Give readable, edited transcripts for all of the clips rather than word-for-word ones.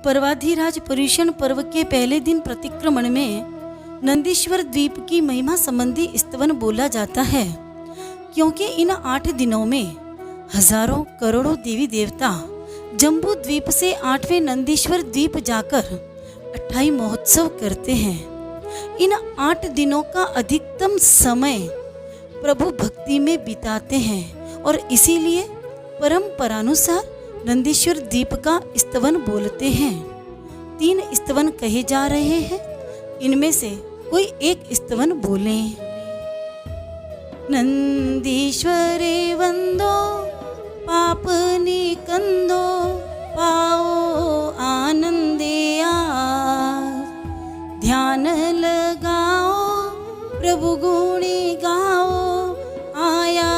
पर्वाधिराज पर्युषण पर्व के पहले दिन प्रतिक्रमण में नंदीश्वर द्वीप की महिमा संबंधी स्तवन बोला जाता है, क्योंकि इन 8 दिनों में हजारों करोड़ों देवी देवता जम्बू द्वीप से 8वें नंदीश्वर द्वीप जाकर अट्ठाई महोत्सव करते हैं। इन 8 दिनों का अधिकतम समय प्रभु भक्ति में बिताते हैं और इसीलिए परंपरानुसार नंदीश्वर द्वीप का स्तवन बोलते हैं। 3 स्तवन कहे जा रहे हैं, इनमें से कोई एक स्तवन बोलें। नंदीश्वरे वंदो पाप निकंदो पाओ आनंदे आज, ध्यान लगाओ प्रभु गुणी गाओ आया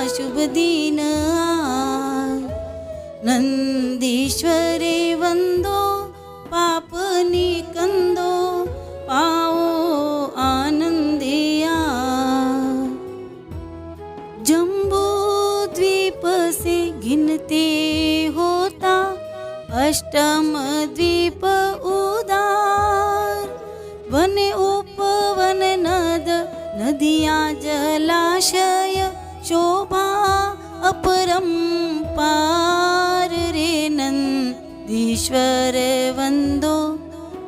शुभ दिन आज। नंदीश्वरे वंदो पाप निकंदो पाओ आनंदे आज। जम्बू द्वीप से गिनते होता अष्टम द्वीप उदार, वन उपवन नद नदियाँ जलाशय शोभा अपरंपार रे। नंदीश्वर वंदो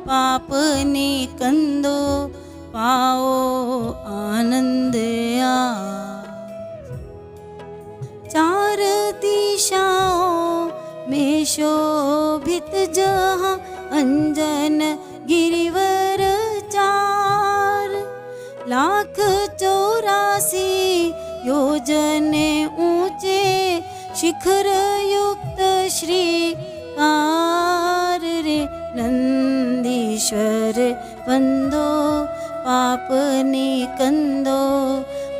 पाप निकंदो पाओ आनंद आज। 4 दिशाओं में शोभित जहाँ अंजन गिरिवर 4, 184 योजन ऊंचे शिखर युक्त श्रीकार रे। नंदीश्वर वंदो पाप निकंदो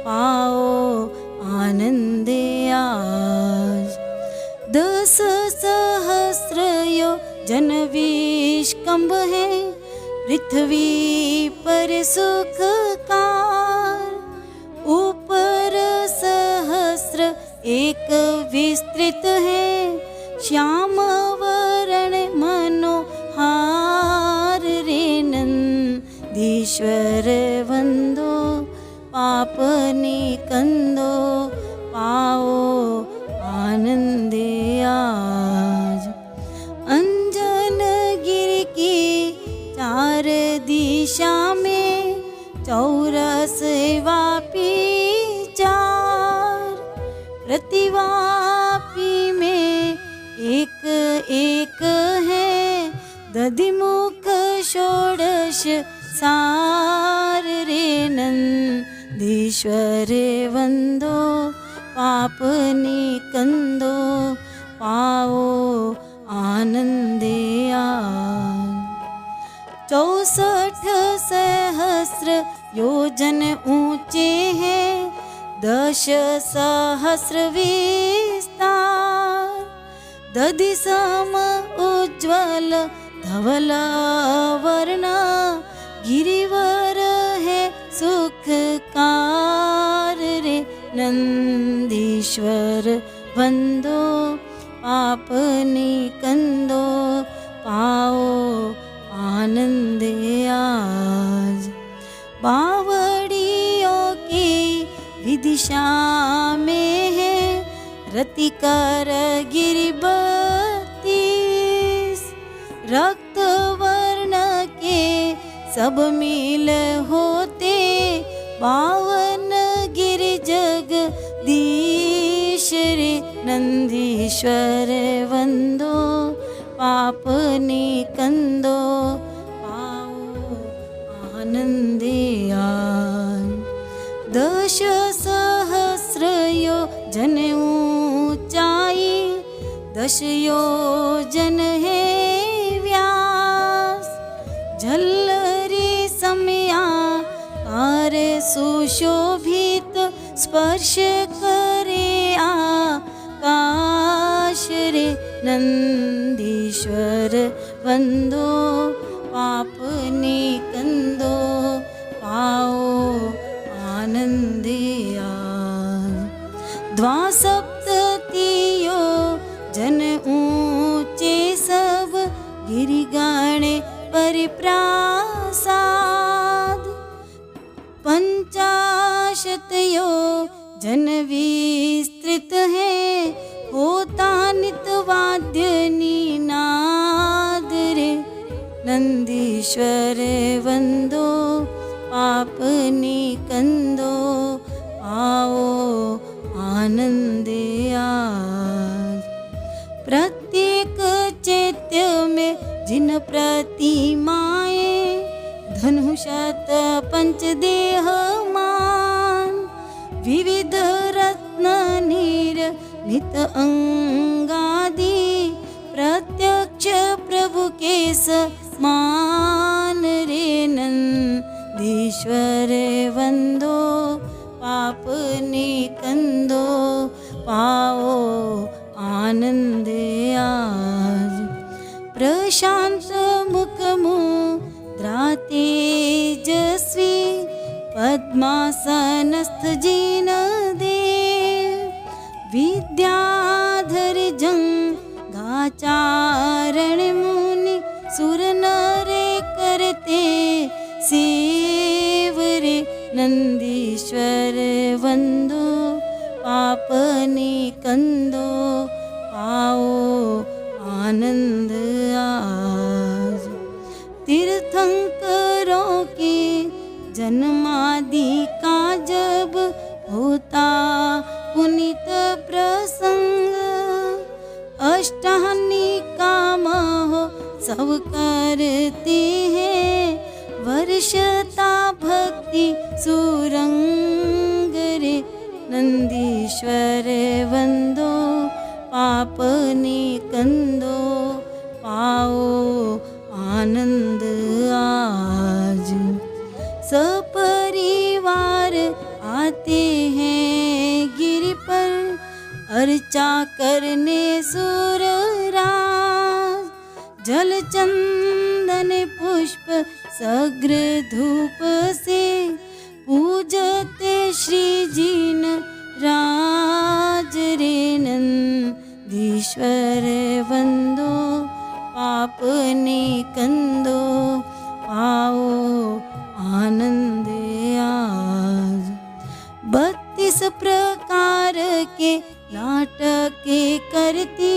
पाओ आनंदे आज। 10 सहस्र योजन विष्कंभ है पृथ्वी पर सुखकार, ऊपर सहस्र एक विस्तृत है श्याम वरण मनोहार रे। नंदीश्वर वंदो पाप निकंदो पाओ आनंदे आज। अंजन गिरि की 4 दिशा में चौरस वापी 4, प्रतिवापी में एक एक है दधिमुख षोडश सार रे। नंदीश्वर वंदो पाप निकंदो पाओ आनंदे आज। 64 सहस्र योजन ऊंचे हैं 10 सहस्र विस्तार, दधि सम उज्ज्वल धवल वर्ण गिरिवर है सुखकार रे। नंदीश्वर वंदो पाप निकंदो पाओ आनंदे आज। बावड़ियों की विदिशा में है रतिकर गिरि 32, रक्त वर्ण के सब मिल होते 52 गिरि जगदीश रे। नंदीश्वर वंदो पाप निकंदो पाओ आनंदे आज। 10 सहस्र योजन ऊंचाई 10 योजन है व्यास, झल्लरी समया कार सुशोभित स्पर्श करे आकाश रे। नंदीश्वर वंदो पाप निकंदो पाओ आनंदे आज। 72 जन ऊंचे सब गिरिगणे परिप्रासाद 50 जन विस्तृत है होता नितवाद्य निनाद रे नंदीश्वर वंदो पापनी कंदो आओ आनंदे आज। प्रत्येक चैत्य में जिन प्रतिमाएं धनुषत पंचदेह मान विविध रत्न निर्मित अंगादि प्रत्यक्ष प्रभु के समान रे नंदीश्वर वंदो पाप निकंदो पाओ आनंद आज। प्रशांत मुख मुद्रा तेजस्वी पद्मासनस्थ जिन देव विद्याधर जंगाचारण मुनि सुर नरे करते सेव रे नंदीश्वर वंदो पाप निकंदो पाओ आनंद आज। तीर्थंकरों के जन्मादि का जब होता पुनीत प्रसंग अष्टानी काम हो सब करते हैं वर्षता भक्ति सुरंग रे नंदीश्वर वंदो पाप निकंदो पाओ आनंद आज। सपरिवार आते हैं गिरि पर अर्चा करने सुरराज जल चंदन पुष्प सग्र धूप से पूजते श्री जीन राज रे नंदीश्वर वंदो पाप निकंदो पाओ आनंद आज। 32 प्रकार के नाटक करती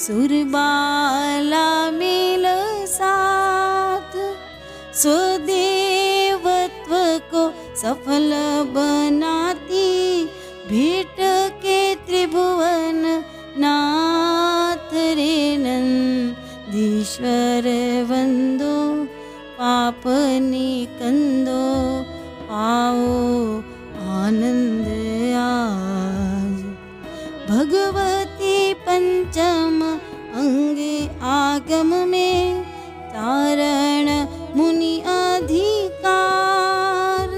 सुरबाला मेल साथ स्वदेवत्व को सफल बनाती भेंट के त्रिभुवन नाथ रे नंदीश्वर वंदो पाप निकंदो पाओ आनंद आज। भगवती पंचम अंगे आगम में तारण मुनि अधिकार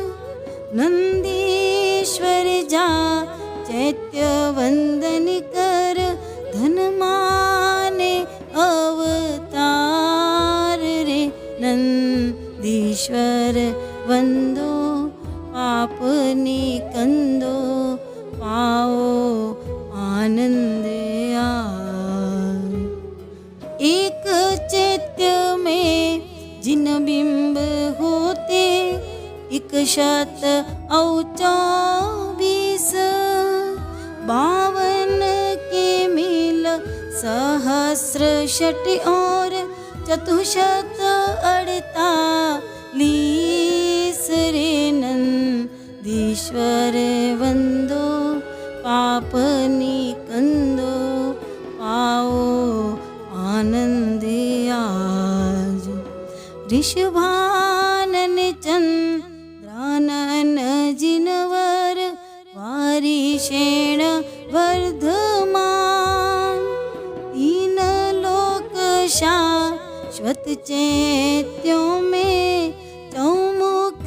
नंदीश्वर जा चैत्य वंदन कर धन माने अवतार रे नंदीश्वर वंदो पाप निकंदो पाओ आनंद आज। एक चैत्य में जिन बिंब होते 124 52 के मिल सहस्र षट और चतुशत 48 रे नंदीश्वर वंदो पाप निकंदो पाओ आनंद आज। ऋषभानन चंद्रानन जिनवर वारिषेण वर्धमान 3 लोक शाश्वत चैत्यों में चौमुख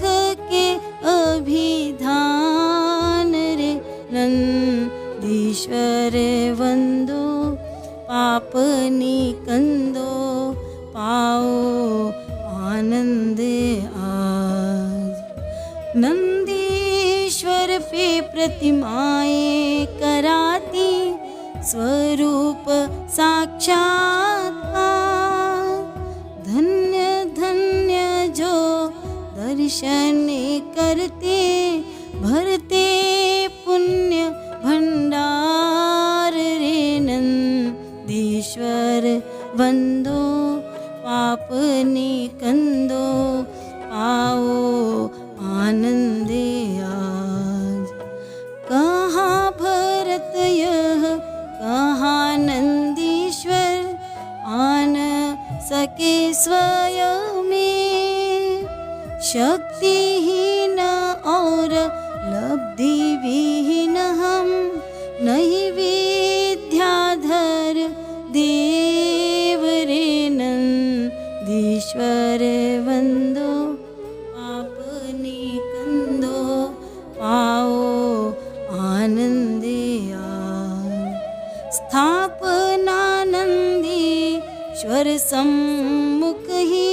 के अभिधान रे नंदीश्वर वंदो पाप निकंदो पाओ आनंद आज। नंदीश्वर पे प्रतिमाएं कराती स्वरूप साक्षात्कार दर्शन करते भरते पुण्य भंडार रे नंदीश्वर वंदो पापनी कंदो आओ आनंदे आज। कहाँ भरत यह कहाँ नंदीश्वर आन सके स्वयं में। शक्तिहीन और लब्धि विहीन हम नहीं विद्याधर देव रे नंदीश्वर वंदो पापनी कंदो पाओ आनंदे आज। स्थापना नंदीश्वर सम्मुख ही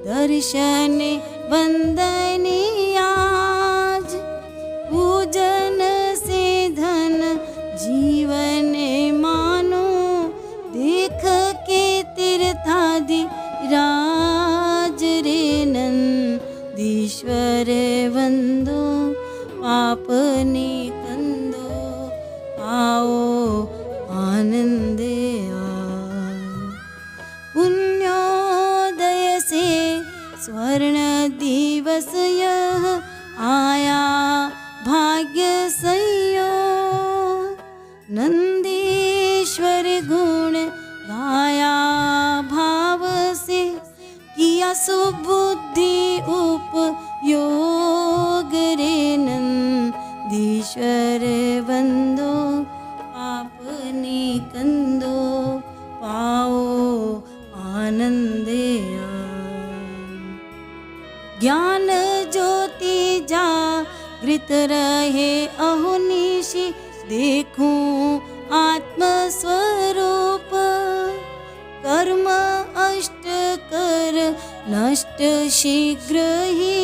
दर्शन वंदनी आज। पूजन से धन जीवन मानो देख के तीर्थादि राज रे नंदीश्वर वंदो पापनी कंदो आओ आनंदे आज। पुण्योदय से स्वर्ण दिवस यह आया भाग्य संयोग। नंदीश्वर गुण गाया भाव से किया सुबुद्धि उपयोग रे नंदीश्वर वंदो पापनी कंदो पाओ आनंदे आज। ज्ञान ज्योति जागृत रहे अहोनिशि देखूं आत्मस्वरूप। कर्म अष्ट कर नष्ट शीघ्र ही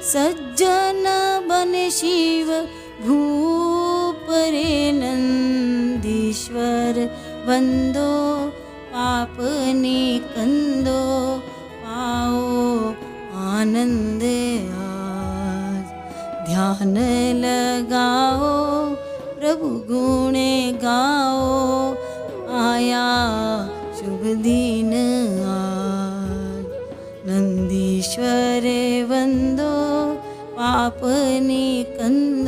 सज्जन बन शिव भूप रे नंदीश्वर वंदो पापनी कंदो पाओ आनंदे आज। ध्यान लगाओ प्रभु गुण गाओ आया शुभ दिन आज। नंदीश्वर वंदो पापनी कंदो